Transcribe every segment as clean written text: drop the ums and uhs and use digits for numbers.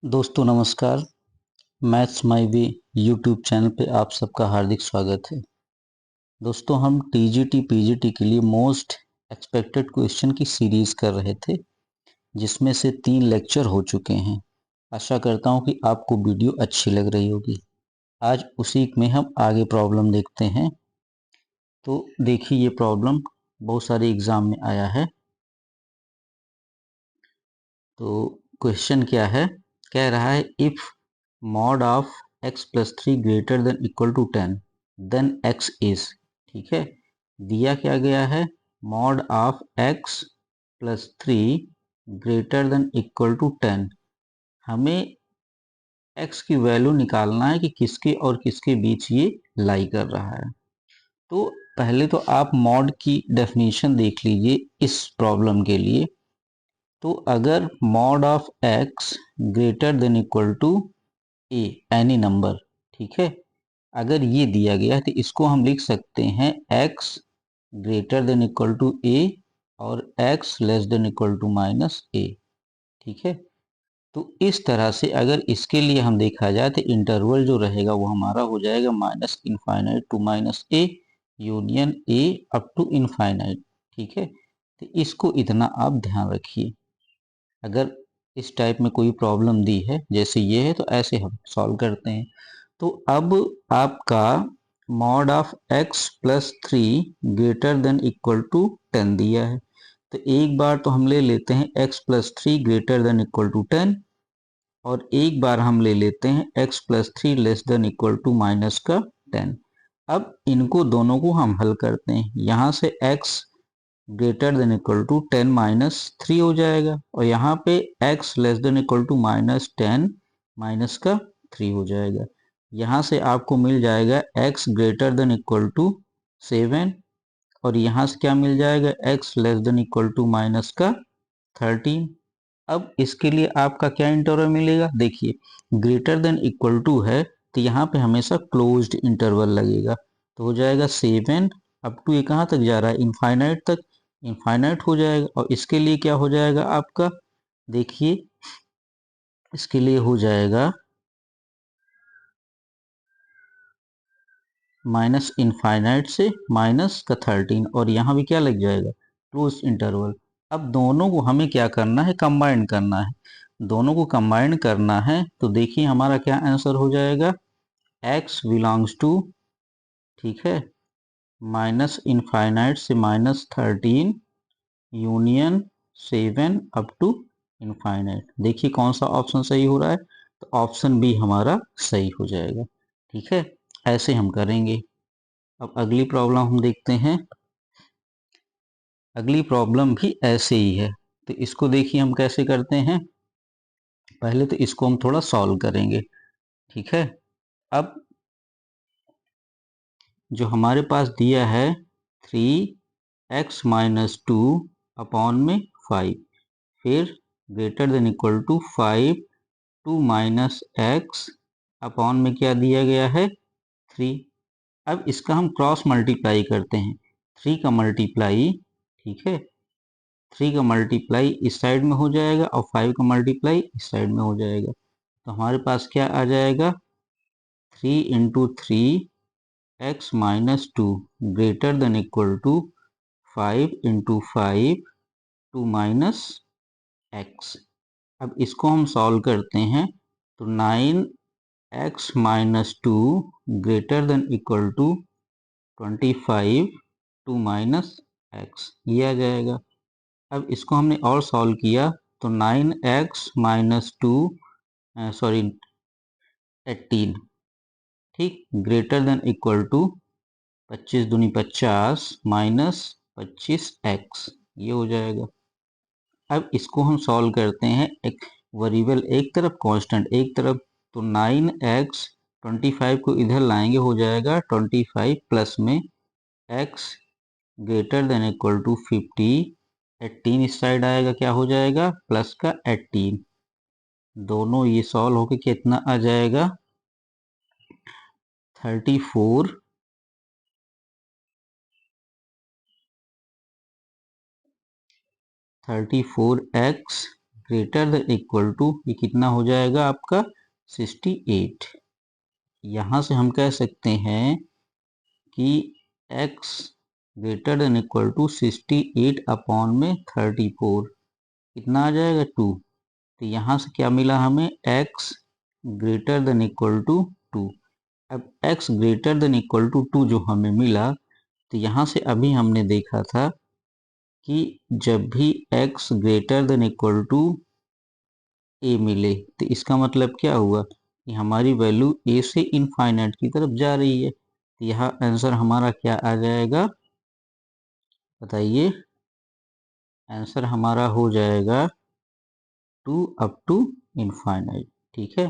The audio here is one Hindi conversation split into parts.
दोस्तों नमस्कार। मैथ्स माई वे यूट्यूब चैनल पे आप सबका हार्दिक स्वागत है। दोस्तों हम टीजीटी पीजीटी के लिए मोस्ट एक्सपेक्टेड क्वेश्चन की सीरीज कर रहे थे, जिसमें से 3 लेक्चर हो चुके हैं। आशा करता हूँ कि आपको वीडियो अच्छी लग रही होगी। आज उसी में हम आगे प्रॉब्लम देखते हैं। तो देखिए, ये प्रॉब्लम बहुत सारे एग्जाम में आया है। तो क्वेश्चन क्या है, कह रहा है if mod of x plus 3 greater than equal to 10 then x is. ठीक है, दिया क्या गया है, mod of x plus 3 greater than equal to 10। हमें x की वैल्यू निकालना है कि किसके और किसके बीच ये लाई कर रहा है। तो पहले तो आप मॉड की डेफिनेशन देख लीजिए इस प्रॉब्लम के लिए। तो अगर mod of x greater than equal to a any number, ठीक है, अगर ये दिया गया है तो इसको हम लिख सकते हैं x greater than equal to A और x less than equal to minus A. ठीक है, तो इस तरह से अगर इसके लिए हम देखा जाए तो इंटरवल जो रहेगा वो हमारा हो जाएगा minus infinite to minus a union a up to infinite. ठीक है, तो इसको इतना आप ध्यान रखिए। अगर इस टाइप में कोई प्रॉब्लम दी है जैसे ये है तो ऐसे हम सॉल्व करते हैं। तो अब आपका mod of x plus 3 greater than equal to 10 दिया है। तो एक बार तो हम ले लेते हैं x plus 3 greater than equal to 10 और एक बार हम ले लेते हैं x plus 3 less than equal to minus का 10। अब इनको दोनों को हम हल करते हैं। यहाँ से x greater than equal to 10 minus 3 हो जाएगा और यहाँ पे x less than equal to minus 10 minus का 3 हो जाएगा। यहाँ से आपको मिल जाएगा x greater than equal to 7 और यहाँ से क्या मिल जाएगा x less than equal to minus का 13। अब इसके लिए आपका क्या इंटरवल मिलेगा, देखिए ग्रेटर देन इक्वल टू है तो यहाँ पे हमेशा क्लोज्ड इंटरवल लगेगा। तो हो जाएगा 7 अप टू ये कहाँ तक जा रहा है, इनफाइनाइट तक। इनफाइनाइट हो जाएगा और इसके लिए क्या हो जाएगा आपका, देखिए इसके लिए हो जाएगा माइनस इनफाइनाइट से माइनस का 13 और यहाँ भी क्या लग जाएगा, क्लोज इंटरवल। अब दोनों को हमें क्या करना है, कंबाइन करना है। दोनों को कंबाइन करना है तो देखिए हमारा क्या आंसर हो जाएगा, x बिलोंग्स टू, ठीक है, माइनस इनफाइनाइट से minus 13 union 7 up to infinite. देखिए कौन सा ऑप्शन सही हो रहा है, तो ऑप्शन बी हमारा सही हो जाएगा। ठीक है, ऐसे हम करेंगे। अब अगली प्रॉब्लम हम देखते हैं। अगली प्रॉब्लम भी ऐसे ही है। तो इसको देखिए हम कैसे करते हैं। पहले तो इसको हम थोड़ा सॉल्व करेंगे। ठीक है, अब जो हमारे पास दिया है 3x माइनस 2 अपॉन में 5, फिर greater than equal to 5 2 minus x upon में क्या दिया गया है 3। अब इसका हम क्रॉस मल्टीप्लाई करते हैं। 3 का मल्टीप्लाई, ठीक है, 3 का मल्टीप्लाई इस साइड में हो जाएगा और 5 का मल्टीप्लाई इस साइड में हो जाएगा। तो हमारे पास क्या आ जाएगा, 3 into 3 x minus 2 greater than equal to 5 into 5 2 minus x. अब इसको हम सॉल्व करते हैं तो 9x minus 2 greater than equal to 25 2 minus x ये आ जाएगा। अब इसको हमने और सॉल्व किया तो 9x माइनस 2 सॉरी 18, ठीक, ग्रेटर देन इक्वल टू 25 दूनी 50 माइनस 25x ये हो जाएगा। अब इसको हम सॉल्व करते हैं, एक वेरिएबल एक तरफ कांस्टेंट एक तरफ, तो 9x 25 को इधर लाएंगे हो जाएगा 25 प्लस में x greater than equal to 50, 18 इस साइड आएगा क्या हो जाएगा प्लस का 18। दोनों ये सॉल्व होके कितना आ जाएगा 34 34x greater than equal to, ये कितना हो जाएगा आपका 68। यहां से हम कह सकते हैं कि x greater than equal to 68 upon में 34, कितना आ जाएगा 2। तो यहाँ से क्या मिला हमें, x greater than equal to 2। अब x greater than equal to 2 जो हमें मिला, तो यहाँ से अभी हमने देखा था कि जब भी x greater than equal to a मिले, तो इसका मतलब क्या हुआ कि हमारी वैल्यू a से इनफाइनाइट की तरफ जा रही है। तो यहाँ आंसर हमारा क्या आ जाएगा, बताइए। आंसर हमारा हो जाएगा 2 अप टू इनफाइनाइट। ठीक है,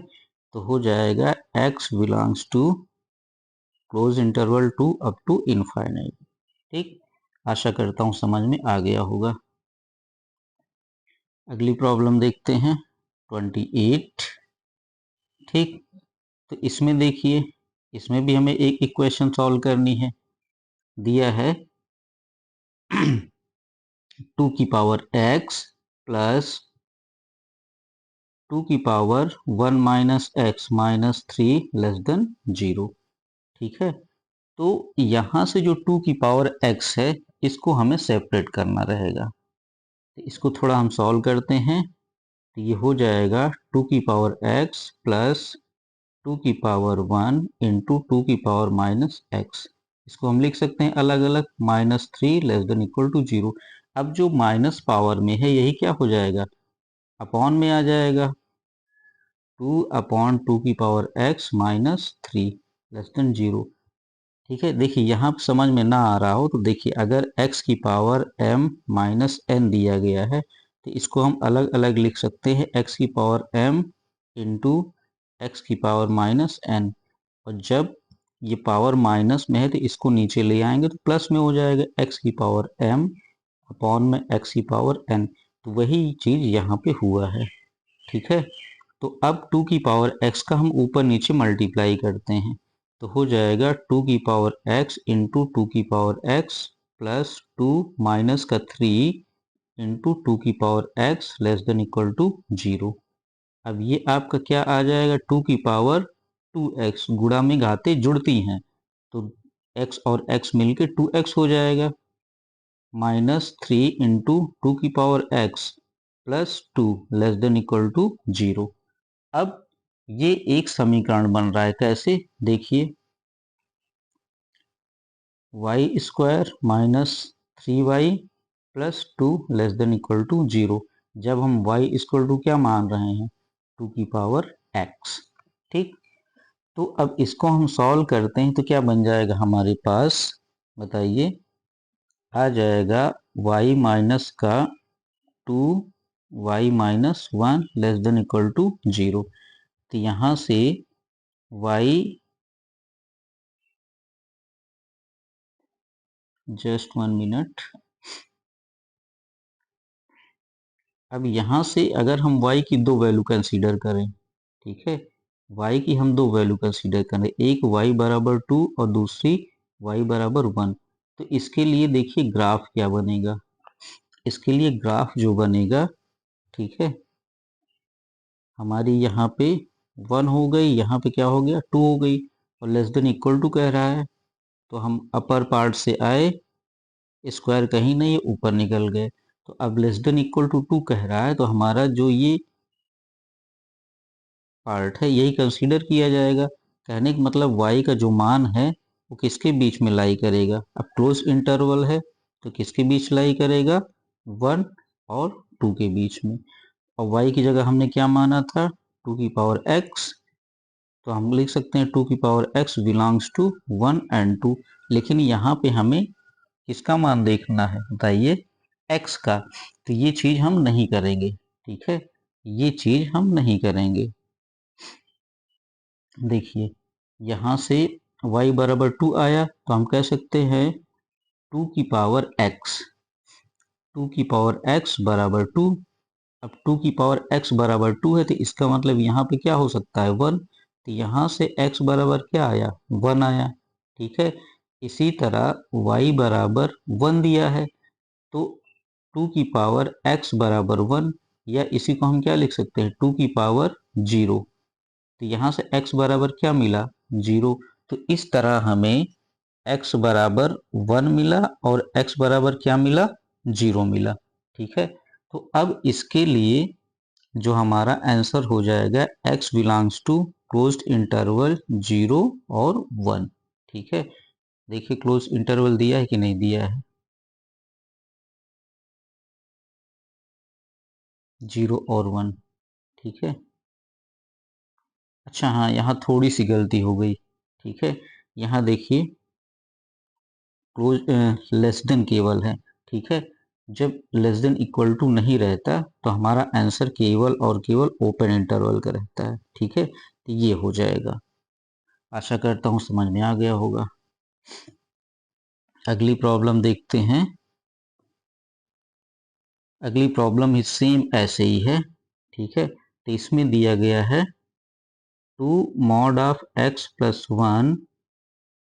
तो हो जाएगा x belongs to close interval 2 up to infinite. ठीक, आशा करता हूँ समझ में आ गया होगा। अगली प्रॉब्लम देखते हैं 28। ठीक, तो इसमें देखिए, इसमें भी हमें एक इक्वेशन सॉल्व करनी है। दिया है 2 की पावर x प्लस 2 की power 1 minus x minus 3 less than 0। ठीक है, तो यहां से जो 2 की पावर x है, इसको हमें सेपरेट करना रहेगा। तो इसको थोड़ा हम सॉल्व करते हैं। तो ये हो जाएगा 2 की पावर x प्लस 2 की पावर 1 इंटू 2 की पावर माइनस एक्स। इसको हम लिख सकते हैं अलग अलग, minus 3 less than equal to 0। अब जो माइनस पावर में है यही क्या हो जाएगा, अपॉन में आ जाएगा। 2 अपॉन 2 की power x minus 3 less than 0। ठीक है, देखिए यहाँ समझ में ना आ रहा हो तो देखिए, अगर x की पावर m माइनस n दिया गया है, तो इसको हम अलग अलग लिख सकते हैं, x की पावर m इंटू एक्स की पावर माइनस n। और जब ये पावर माइनस में है तो इसको नीचे ले आएंगे तो प्लस में हो जाएगा, x की पावर m अपॉन में x की पावर n। तो वही चीज यहाँ पे हुआ है। ठीक है, तो अब 2 की पावर x का हम ऊपर नीचे मल्टीप्लाई करते हैं, तो हो जाएगा 2 की पावर x इंटू 2 की पावर x प्लस 2 माइनस का 3 इंटू 2 की power x less than equal to 0। अब ये आपका क्या आ जाएगा, 2 की पावर 2x, गुणा में घाते जुड़ती हैं, तो x और x मिलके 2x हो जाएगा, माइनस 3 इंटू 2 की power x plus 2 less than equal to 0। अब ये एक समीकरण बन रहा है, कैसे, देखिए, y square minus 3y plus 2 less than equal to 0। जब हम y इक्वल टू क्या मान रहे हैं, 2 की पावर x। ठीक, तो अब इसको हम सॉल्व करते हैं तो क्या बन जाएगा हमारे पास, बताइए। आ जाएगा y माइनस का 2 y minus 1 less than equal to 0। तो यहाँ से y, जस्ट 1 मिनट। अब यहाँ से अगर हम y की दो वैल्यू कंसीडर करें, ठीक है, y की हम दो वैल्यू कंसीडर करें, एक y बराबर 2 और दूसरी y बराबर 1। तो इसके लिए देखिए ग्राफ क्या बनेगा, इसके लिए ग्राफ जो बनेगा, ठीक है, हमारी यहाँ पे 1 हो गई, यहाँ पे क्या हो गया 2 हो गई, और लेस देन इक्वल टू कह रहा है, तो हम अपर पार्ट से आए, स्क्वायर कहीं नहीं, ऊपर निकल गए। तो अब लेस देन इक्वल टू 2 कह रहा है, तो हमारा जो ये पार्ट है यही कंसीडर किया जाएगा। कहने का मतलब y का जो मान है वो किसके बीच में लाई करेगा, अब क्लोज इंटरवल है तो किसके बीच लाई करेगा, 1 और 2 के बीच में। और y की जगह हमने क्या माना था, 2 की पावर x, तो हम लिख सकते हैं 2 की power x belongs to 1 and 2। लेकिन यहाँ पे हमें किसका मान देखना है, बताइए, x का। तो ये चीज हम नहीं करेंगे। ठीक है, ये चीज हम नहीं करेंगे। देखिए, यहाँ से y बराबर 2 आया, तो हम कह सकते हैं 2 की पावर x, 2 की पावर x बराबर 2। अब 2 की पावर x बराबर 2 है, तो इसका मतलब यहाँ पे क्या हो सकता है, 1। तो यहाँ से x बराबर क्या आया, 1 आया। ठीक है, इसी तरह y बराबर 1 दिया है, तो 2 की पावर x बराबर 1, या इसी को हम क्या लिख सकते हैं 2 की पावर 0। तो यहाँ से x बराबर क्या मिला 0। तो इस तरह हमें x बराबर 1 मिला और x बराबर क्या मिला 0 मिला। ठीक है, तो अब इसके लिए जो हमारा आंसर हो जाएगा x belongs to closed interval 0 और 1। ठीक है, देखिए क्लोज इंटरवल दिया है कि नहीं दिया है, 0 और 1। ठीक है, अच्छा हाँ, यहाँ थोड़ी सी गलती हो गई। ठीक है, यहाँ देखिए क्लोज लेस देन केवल है। ठीक है, जब लेस देन इक्वल टू नहीं रहता तो हमारा आंसर केवल और केवल ओपन इंटरवल का रहता है। ठीक है, तो ये हो जाएगा। आशा करता हूँ समझ में आ गया होगा। अगली प्रॉब्लम देखते हैं। अगली प्रॉब्लम ही सेम ऐसे ही है। ठीक है, तो इसमें दिया गया है 2 mod of x plus 1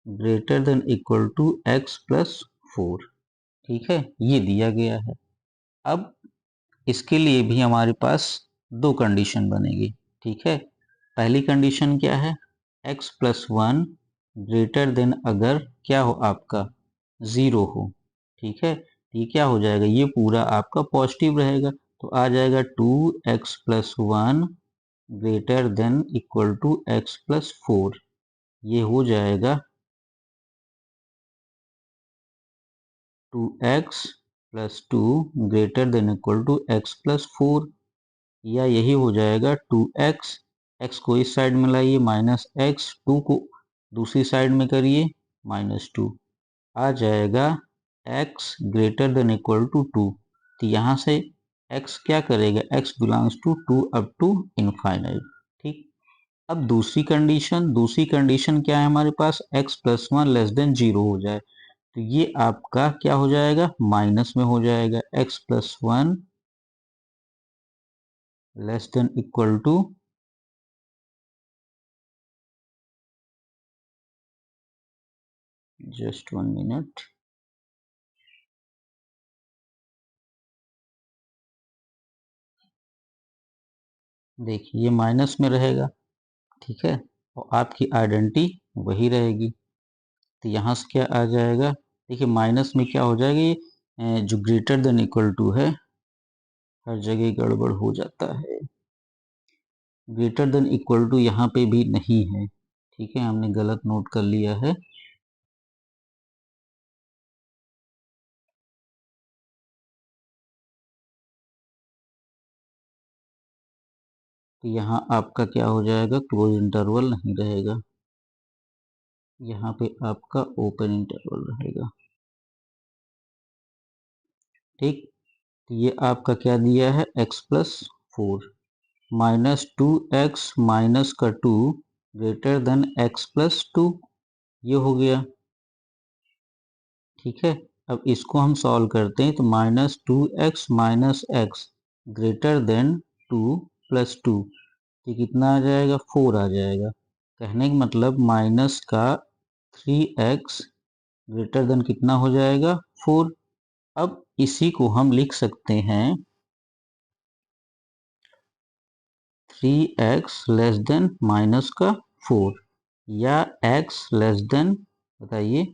greater than equal to x plus 4। ठीक है, ये दिया गया है। अब इसके लिए भी हमारे पास दो कंडीशन बनेगी। ठीक है, पहली कंडीशन क्या है, x प्लस 1 ग्रेटर देन अगर क्या हो आपका 0 हो। ठीक है, ये क्या हो जाएगा, ये पूरा आपका पॉजिटिव रहेगा, तो आ जाएगा 2x plus 1 greater than equal to x plus 4। ये हो जाएगा 2x plus 2 greater than equal to x plus 4, या यही हो जाएगा 2x, x को इस साइड में लाइए माइनस एक्स, 2 को दूसरी साइड में करिए -2, आ जाएगा x greater than equal to 2। तो यहाँ से x क्या करेगा, x belongs to 2 up to infinite. ठीक, अब दूसरी कंडीशन क्या है हमारे पास, x प्लस 1 लेस देन 0 हो जाए, तो ये आपका क्या हो जाएगा, माइनस में हो जाएगा, x plus 1 less than equal to, just 1 minute, देखिए ये माइनस में रहेगा। ठीक है, और आपकी आइडेंटिटी वही रहेगी, तो यहाँ से क्या आ जाएगा, देखिए माइनस में क्या हो जाएगा, ये जो ग्रेटर देन इक्वल टू है हर जगह गड़बड़ हो जाता है। ग्रेटर देन इक्वल टू यहाँ पे भी नहीं है। ठीक है, हमने गलत नोट कर लिया है। तो यहाँ आपका क्या हो जाएगा, क्लोज इंटरवल नहीं रहेगा, यहाँ पे आपका ओपन इंटरवल रहेगा। ठीक, तो ये आपका क्या दिया है, x plus 4 minus 2x minus का 2 ग्रेटर देन x प्लस 2, ये हो गया। ठीक है, अब इसको हम सॉल्व करते हैं, तो -2x minus x greater than 2 plus 2, ये कितना आ जाएगा, 4 आ जाएगा। कहने का मतलब माइनस का 3x ग्रेटर देन कितना हो जाएगा, 4। अब इसी को हम लिख सकते हैं 3x लेस देन माइनस का 4, या x लेस देन, बताइए,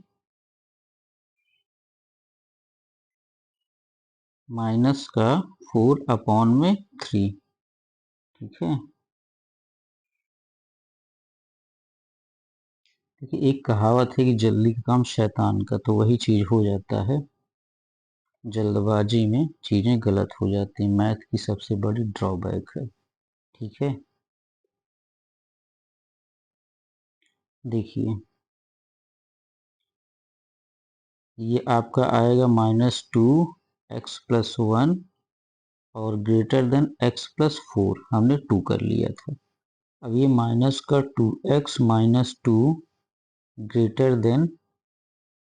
माइनस का 4 अपॉन में 3। ठीक है, देखिए एक कहावत है कि जल्दी का काम शैतान का, तो वही चीज हो जाता है, जल्दबाजी में चीजें गलत हो जाती हैं, मैथ की सबसे बड़ी ड्रॉबैक है। ठीक है, देखिए ये आपका आएगा -2x प्लस 1 और ग्रेटर देन x प्लस 4, हमने 2 कर लिया था। अब ये माइनस का 2x minus 2 greater then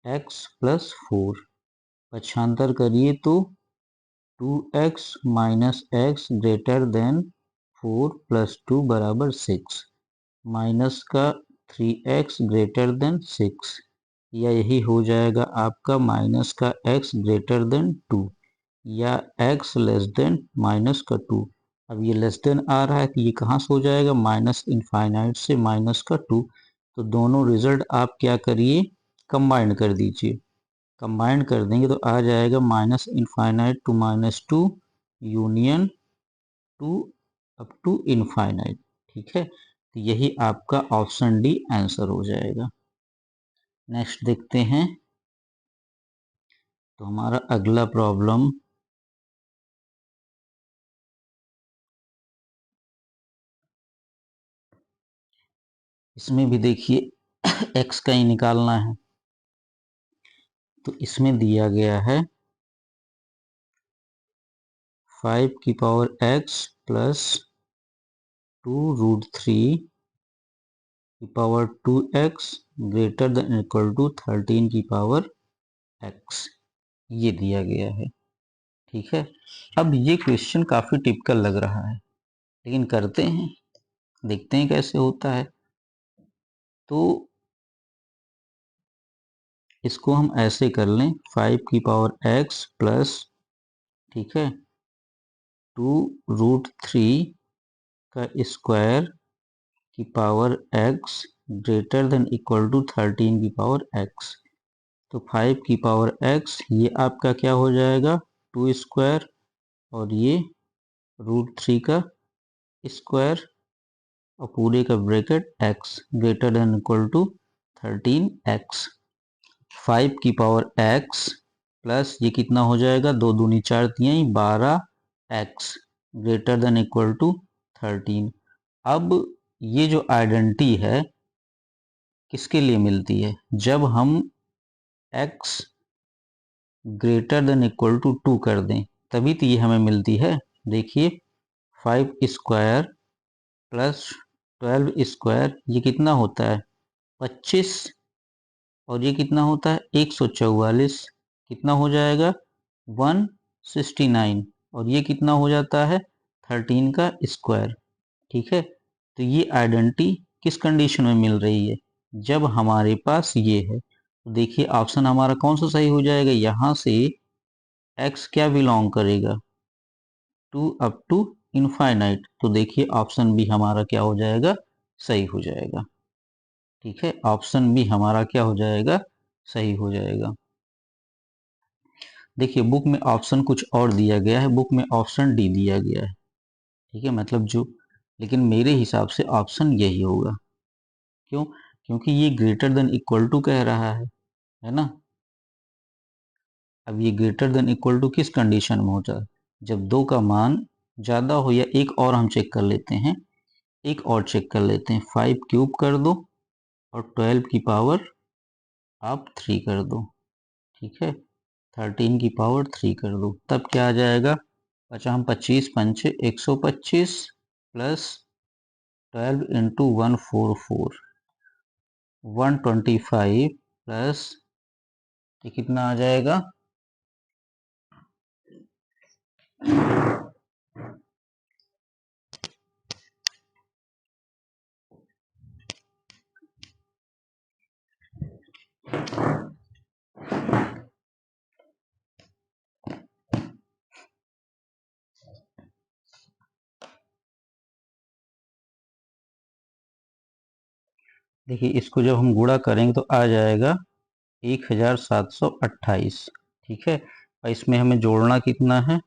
x plus 4, पक्षांतर करिए तो 2x minus x greater than 4 plus 2 बराबर 6, माइनस का 3x ग्रेटर देन 6, या यही हो जाएगा आपका माइनस का x ग्रेटर देन 2। या x लेस देन माइनस का 2। अब ये लेस देन आ रहा है तो ये कहाँ से हो जाएगा, माइनस इनफाइनाइट से माइनस का 2। तो दोनों रिजल्ट आप क्या करिए, कंबाइन कर दीजिए। कंबाइन कर देंगे तो आ जाएगा minus infinite to minus 2 union 2 up to infinite. ठीक है, तो यही आपका ऑप्शन डी आंसर हो जाएगा। नेक्स्ट देखते हैं। तो हमारा अगला प्रॉब्लम इसमें भी देखिए x का ही निकालना है। तो इसमें दिया गया है 5 की पावर x प्लस 2√3 की power 2x greater than equal to 13 की पावर x, ये दिया गया है। ठीक है, अब ये क्वेश्चन काफी टिपिकल लग रहा है, लेकिन करते हैं, देखते हैं कैसे होता है। तो इसको हम ऐसे कर लें, 5 की पावर x प्लस, ठीक है, 2√3 का स्क्वायर की power x greater than equal to 13 की पावर x। तो 5 की पावर x ये आपका क्या हो जाएगा, 2 स्क्वायर, और ये √3 का स्क्वायर और पूरे का bracket x greater than equal to 13x। 5 की पावर x प्लस ये कितना हो जाएगा, 2 दूनी 4 तियाई 12x greater than equal to 13। अब ये जो आइडेंटिटी है किसके लिए मिलती है, जब हम x greater than equal to 2 कर दें तभी तो ये हमें मिलती है। देखिए 5 स्क्वायर प्लस 12 स्क्वायर ये कितना होता है, 25, और ये कितना होता है 144, कितना हो जाएगा 169, और ये कितना हो जाता है 13 का स्क्वायर। ठीक है, तो ये आइडेंटिटी किस कंडीशन में मिल रही है, जब हमारे पास ये है। तो देखिए ऑप्शन हमारा कौन सा सही हो जाएगा, यहाँ से x क्या बिलोंग करेगा, 2 अप टू इनफाइनाइट। तो देखिए ऑप्शन बी हमारा क्या हो जाएगा, सही हो जाएगा। ठीक है, ऑप्शन बी हमारा क्या हो जाएगा, सही हो जाएगा। देखिए बुक में ऑप्शन कुछ और दिया गया है, बुक में ऑप्शन डी दिया गया है। ठीक है, मतलब जो, लेकिन मेरे हिसाब से ऑप्शन यही होगा। क्यों, क्योंकि ये ग्रेटर देन इक्वल टू कह रहा है ना। अब ये ग्रेटर देन इक्वल टू किस कंडीशन में होता है, जब दो का मान ज्यादा हो, या एक और हम चेक कर लेते हैं, एक और चेक कर लेते हैं, 5 क्यूब कर दो और 12 की पावर आप 3 कर दो। ठीक है, 13 की पावर 3 कर दो, तब क्या आ जाएगा, 25 पंचे 125 प्लस 12 इंटू 144 125 प्लस ये कितना आ जाएगा, देखिए इसको जब हम गुणा करेंगे तो आ जाएगा 1728। ठीक है, और इसमें हमें जोड़ना कितना है,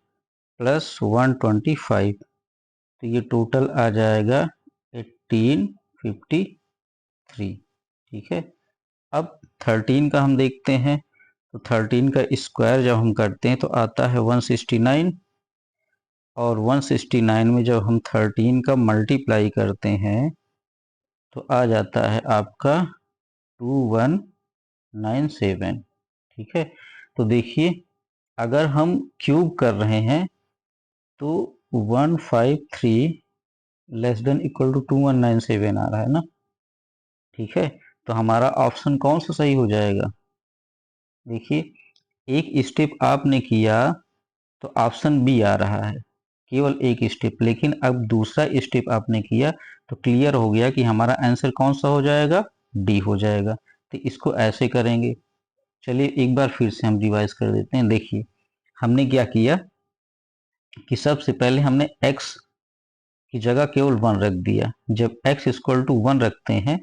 प्लस 125, तो ये टोटल आ जाएगा 1853। ठीक है, अब 13 का हम देखते हैं, तो 13 का स्क्वायर जब हम करते हैं तो आता है 169, और 169 में जब हम 13 का मल्टीप्लाई करते हैं तो आ जाता है आपका 2197। ठीक है, तो देखिए अगर हम क्यूब कर रहे हैं तो 153 लेस देन इक्वल टू 2197 आ रहा है ना। ठीक है, तो हमारा ऑप्शन कौन सा सही हो जाएगा, देखिए एक स्टेप आपने किया तो ऑप्शन बी आ रहा है, केवल एक स्टेप, लेकिन अब दूसरा स्टेप आपने किया तो क्लियर हो गया कि हमारा आंसर कौन सा हो जाएगा, डी हो जाएगा। तो इसको ऐसे करेंगे, चलिए एक बार फिर से हम रिवाइज कर देते हैं। देखिए हमने क्या किया कि सबसे पहले हमने x की जगह केवल 1 रख दिया। जब x इक्वल टू 1 रखते हैं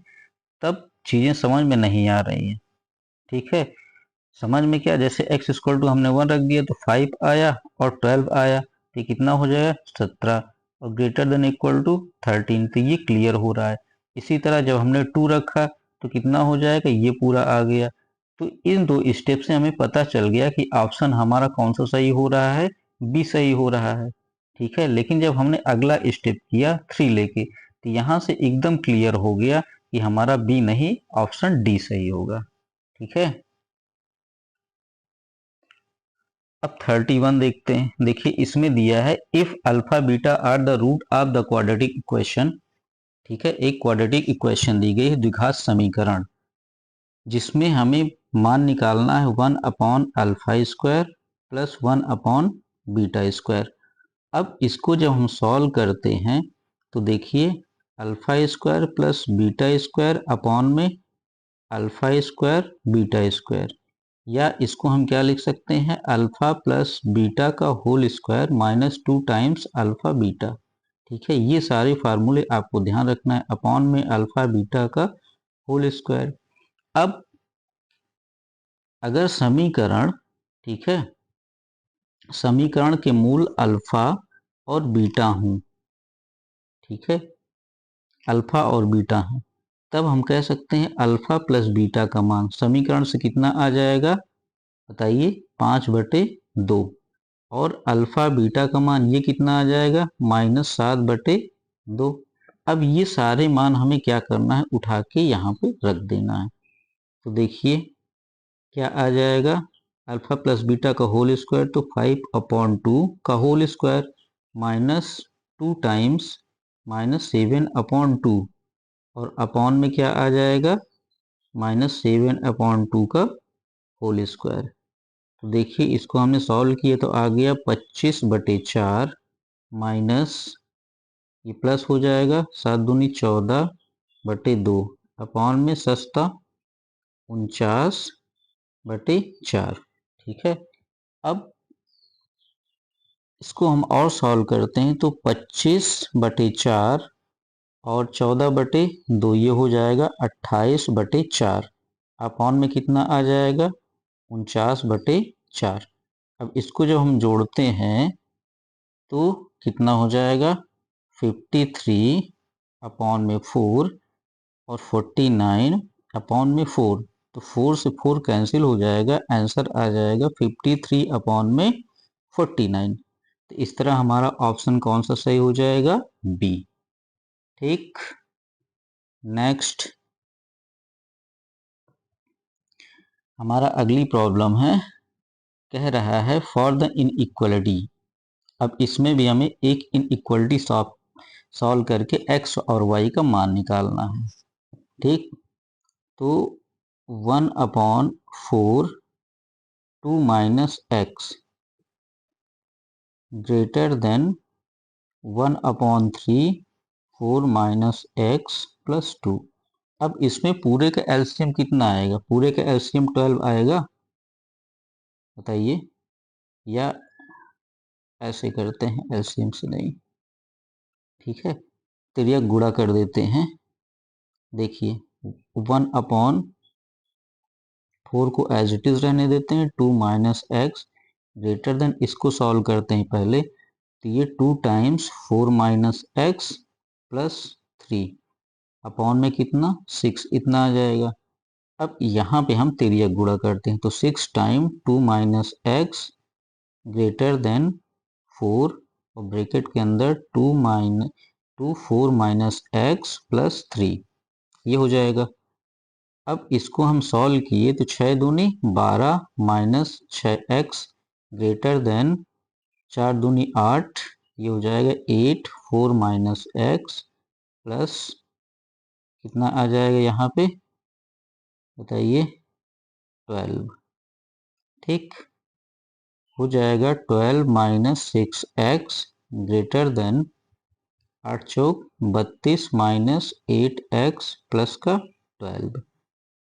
तब चीजें समझ में नहीं आ रही हैं। ठीक है, समझ में क्या, जैसे x इक्वल टू हमने 1 रख दिया तो 5 आया और 12 आया, तो कितना हो जाएगा 17, और ग्रेटर देन इक्वल टू 13, तो ये क्लियर हो रहा है। इसी तरह जब हमने 2 रखा तो कितना हो जाएगा, ये पूरा आ गया। तो इन दो स्टेप से हमें पता चल गया कि ऑप्शन हमारा कौन सा सही हो रहा है, बी सही हो रहा है। ठीक है, लेकिन जब हमने अगला स्टेप किया 3 लेके, तो यहाँ से एकदम क्लियर हो गया कि हमारा बी नहीं, ऑप्शन डी सही होगा। ठीक है, अब 31 देखते हैं। देखिए इसमें दिया है if alpha beta are the root of the quadratic equation. ठीक है, एक क्वाड्रेटिक इक्वेशन दी गई है, द्विघात समीकरण, जिसमें हमें मान निकालना है 1 upon alpha square plus 1 upon beta square. अब इसको जब हम सॉल्व करते हैं तो देखिए alpha square plus beta square upon में अल्फा स्क्वायर बीटा स्क्वायर, या इसको हम क्या लिख सकते हैं, अल्फा प्लस बीटा का whole square minus 2 times alpha beta. ठीक है, ये सारे फार्मूले आपको ध्यान रखना है, अपॉन में अल्फा बीटा का होल स्क्वायर। अब अगर समीकरण, ठीक है, समीकरण के मूल अल्फा और बीटा हूं, ठीक है, अल्फा और बीटा है, तब हम कह सकते हैं अल्फा प्लस बीटा का मान समीकरण से कितना आ जाएगा, बताइए, 5/2, और अल्फा बीटा का मान ये कितना आ जाएगा, -7/2। अब ये सारे मान हमें क्या करना है, उठा के यहाँ पे रख देना है। तो देखिए क्या आ जाएगा, अल्फा प्लस बीटा का होल स्क्वायर तो 5/2 का होल स्क्वायर माइनस 2 टाइम्स -7/2, और अपॉन में क्या आ जाएगा, -7/2 का होल स्क्वायर। तो देखिए इसको हमने सॉल्व किया तो आ गया 25/4 माइनस, ये प्लस हो जाएगा 7 दूनी 14/2, अपॉन में सस्ता 49/4। ठीक है, अब इसको हम और सॉल्व करते हैं तो 25/4 और 14/2, ये हो जाएगा 28/4, अपॉन में कितना आ जाएगा, 49/4। अब इसको जब हम जोड़ते हैं तो कितना हो जाएगा, 53/4 और 49/4, तो 4 से 4 कैंसिल हो जाएगा, आंसर आ जाएगा 53/49। तो इस तरह हमारा ऑप्शन कौन सा सही हो जाएगा, बी। ठीक, नेक्स्ट हमारा अगली प्रॉब्लम है, कह रहा है फॉर द इनइक्वालिटी। अब इसमें भी हमें एक इनइक्वालिटी सॉल्व करके x और y का मान निकालना है। ठीक, तो 1/4 2 minus x greater than 1/3 4 minus x plus 2। अब इसमें पूरे का एलसीएम कितना आएगा, पूरे का एलसीएम 12 आएगा, बताइए, या ऐसे करते हैं एलसीएम से नहीं, ठीक है, त्रिया गुणा कर देते हैं। देखिए 1/4 को एज इट इज रहने देते हैं, 2 माइनस एक्स ग्रेटर देन, इसको सॉल्व करते हैं पहले, तो ये 2 times 4 minus x plus 3, upon में कितना 6, इतना आ जाएगा। अब यहाँ पे हम तिर्यक गुणा करते हैं तो 6 time 2 minus x greater than 4, और ब्रैकेट के अंदर 2 4 माइनस एक्स प्लस 3, ये हो जाएगा। अब इसको हम सॉल्व किए तो 6 दूनी 12 माइनस 6x ग्रेटर देन 4 दूनी 8, ये हो जाएगा 8 4 माइनस एक्स प्लस कितना आ जाएगा यहाँ पे, बताइए, 12। ठीक, हो जाएगा 12 माइनस 6x ग्रेटर देन 8 चौक 32 माइनस 8x प्लस का 12।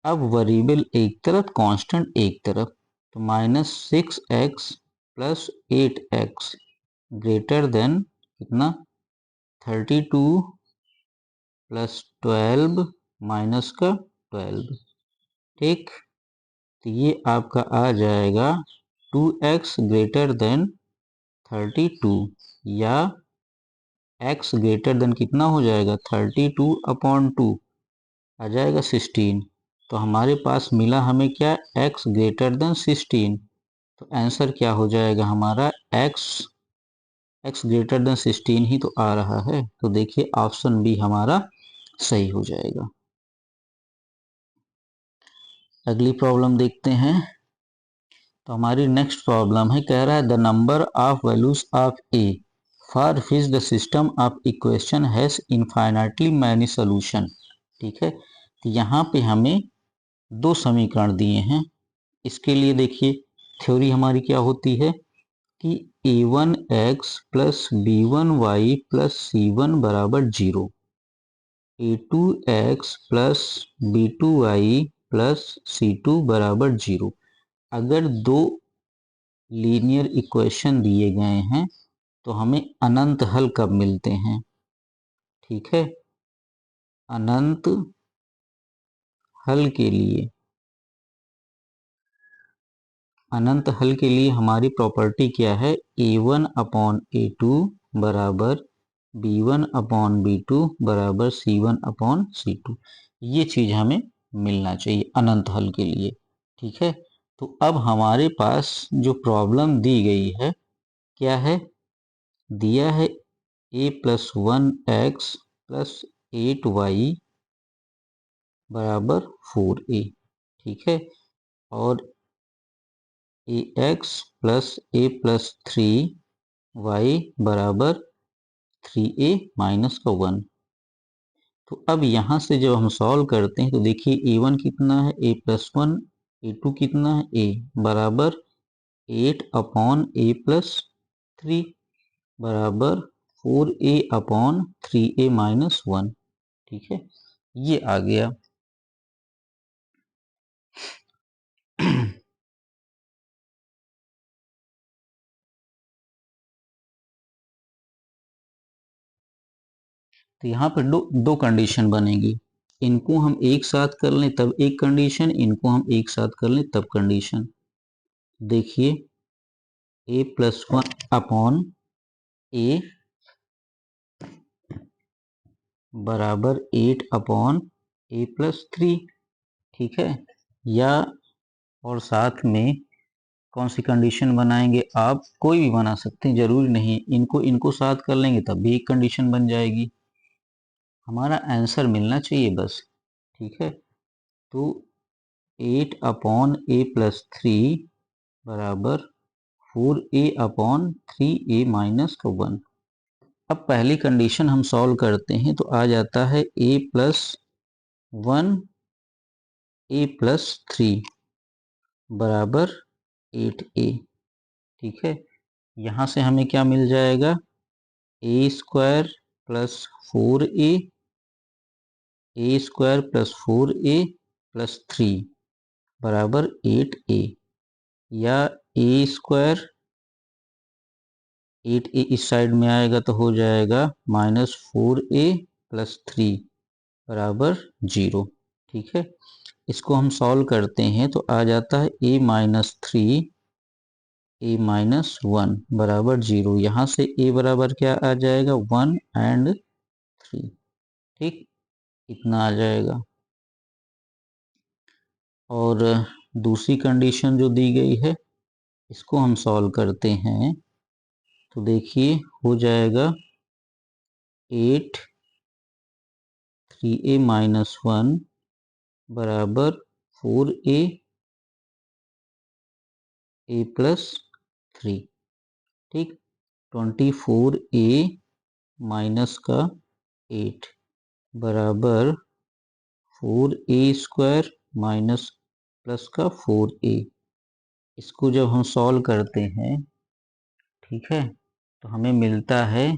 अब वेरिएबल एक तरफ, कांस्टेंट एक तरफ, तो -6x plus 8x greater than कितना 32 प्लस 12 माइनस का 12। ठीक, तो ये आपका आ जाएगा 2x ग्रेटर देन 32 या x ग्रेटर देन कितना हो जाएगा 32/2 आ जाएगा 16। तो हमारे पास मिला हमें क्या x ग्रेटर देन 16। तो आंसर क्या हो जाएगा हमारा x ग्रेटर देन 16 ही तो आ रहा है। तो देखिए ऑप्शन बी हमारा सही हो जाएगा। अगली प्रॉब्लम देखते हैं। तो हमारी नेक्स्ट प्रॉब्लम है, कह रहा है the number of values of A for which the system of equation has infinitely many solution. ठीक है, तो यहाँ पे हमें दो समीकरण दिए हैं। इसके लिए देखिए थ्योरी हमारी क्या होती है कि a1x plus b1y plus c1 बराबर 0, a2x plus b2y plus c2 बराबर 0। अगर दो लीनियर इक्वेशन दिए गए हैं तो हमें अनंत हल कब मिलते हैं। ठीक है, अनंत हल के लिए हमारी प्रॉपर्टी क्या है, a1/a2 बराबर b1/b2 बराबर c1/c2। ये चीज हमें मिलना चाहिए अनंत हल के लिए। ठीक है, तो अब हमारे पास जो प्रॉब्लम दी गई है क्या है, दिया है a+1x प्लस 8y बराबर 4a। ठीक है, और ax plus a plus 3y बराबर 3a माइनस का 1। तो अब यहाँ से जब हम सॉल्व करते हैं तो देखिए a1 कितना है a+1, a2 कितना है a बराबर 8/a+3 बराबर 4a/3a माइनस 1। ठीक है, ये आ गया। तो यहाँ पर दो कंडीशन बनेगी। इनको हम एक साथ कर लें तब एक कंडीशन, इनको हम एक साथ कर लें तब कंडीशन। देखिए a+1/a बराबर 8/a+3। ठीक है, या और साथ में कौन सी कंडीशन बनाएंगे, आप कोई भी बना सकते हैं, जरूरी नहीं। इनको साथ कर लेंगे तब भी एक कंडीशन बन जाएगी। हमारा आंसर मिलना चाहिए बस। ठीक है, तो 8/a+3 बराबर 4a/3a माइनस का 1। अब पहली कंडीशन हम सॉल्व करते हैं तो आ जाता है a+1 a+3 बराबर 8a। ठीक है, यहाँ से हमें क्या मिल जाएगा a² plus 4a² plus 4a+3 बराबर 8a, या a² 8a इस साइड में आएगा तो हो जाएगा -4a+3 बराबर 0। ठीक है, इसको हम सॉल्व करते हैं तो आ जाता है a-3 a-1 बराबर 0। यहाँ से a बराबर क्या आ जाएगा 1 और 3। ठीक, इतना आ जाएगा। और दूसरी कंडीशन जो दी गई है इसको हम सॉल्व करते हैं तो देखिए हो जाएगा 8 3a-1 बराबर 4a+3। ठीक, 24a माइनस का 8 बराबर 4a² माइनस प्लस का 4a। इसको जब हम सॉल्व करते हैं ठीक है तो हमें मिलता है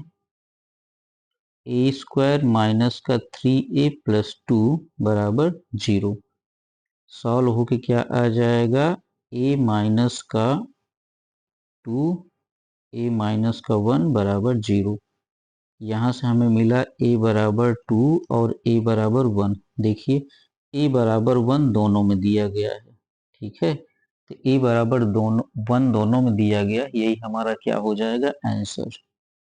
a² माइनस का 3a+2 बराबर 0। सॉल्व होके क्या आ जाएगा a माइनस का टू ए माइनस का 1 बराबर 0। यहाँ से हमें मिला ए बराबर 2 और ए बराबर 1। देखिए ए बराबर 1 दोनों में दिया गया है, ठीक है, तो ए बराबर दोनों 1 दोनों में दिया गया, यही हमारा क्या हो जाएगा आंसर।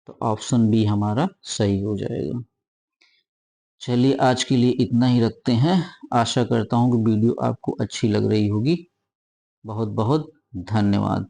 तो ऑप्शन बी हमारा सही हो जाएगा। चलिए आज के लिए इतना ही रखते हैं। आशा करता हूँ कि वीडियो आपको अच्छी लग रही होगी। बहुत बहुत धन्यवाद।